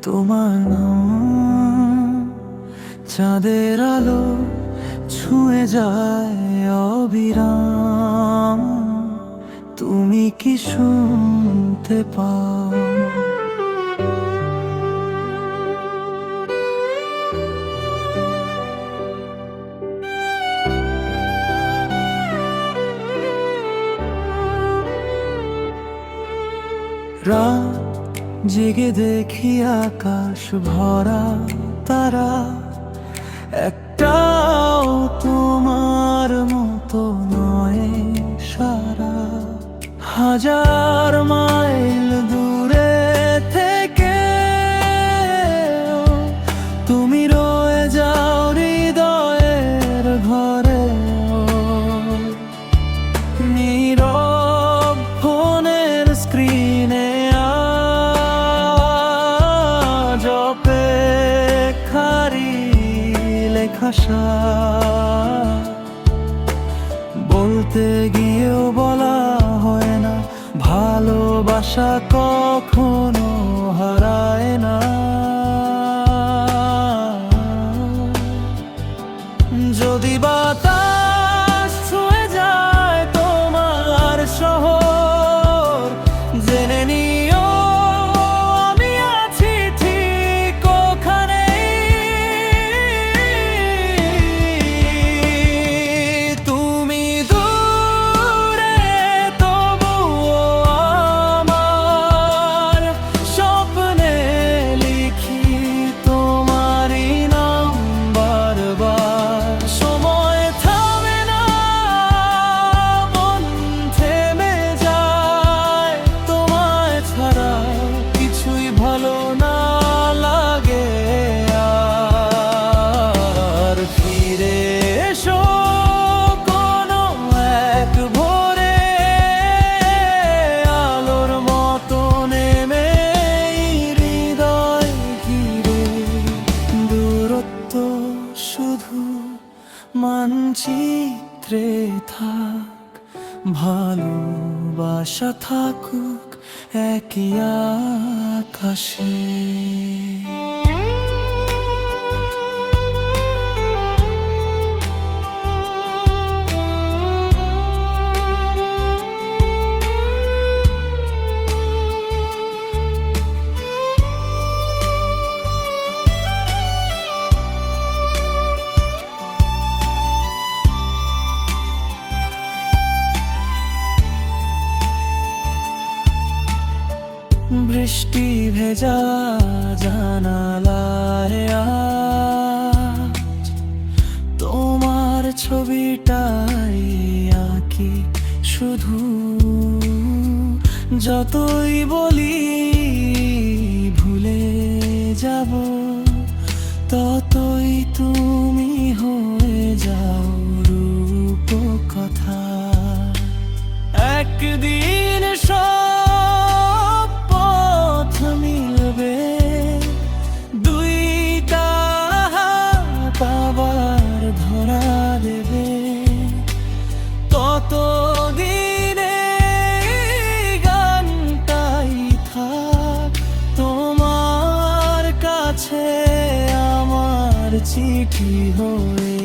তোমার নাম চাঁদের আলো ছুঁয়ে যায় অবিরাম। তুমি কি শুনতে পাও? রাত জেগে দেখি আকাশ ভরা তারা, একটাও তোমার মতো নয় সারা। হাজার মাইল দূরে থেকে তুমি রয়ে যাও হৃদয়ের ঘরে। নীরব ফোনের স্ক্রিনে আজ অপেক্ষারই লেখা সার। বলতে গিয়েও বলা হয় না, ভালোবাসা কখনো হারায় না। যদি বাতাস ছুঁয়ে যায় তোমার শহর, জেনে নিও আমি আছি ঠিক ওখানেই। তুমি দূরে তবুও আমার স্বপ্নে লিখি তোমারই নাম বারবার। সময় থামে না, মন থেমে যায় তোমায় ছাড়া, কিছুই ভালো না লাগে আর। ফিরে এসো কোনো এক ভোরে, আলোর মতো নেমে হৃদয় ঘিরে। দূরত্ব শুধু মানচিত্রে থাক, ভালোবাসা থাকুক একই আকাশে। বৃষ্টি ভেজা জানালায় আজ তোমার ছবিটাই আঁকি শুধু। যতই বলি ভুলে যাব, ততই তুমি হয়ে যাও রূপকথা। একদিন সব পথ মিলবে, দুইটা হাত আবার ধরা দেবে। ততদিনে গানটাই থাক তোমার কাছে আমার চিঠি হয়ে।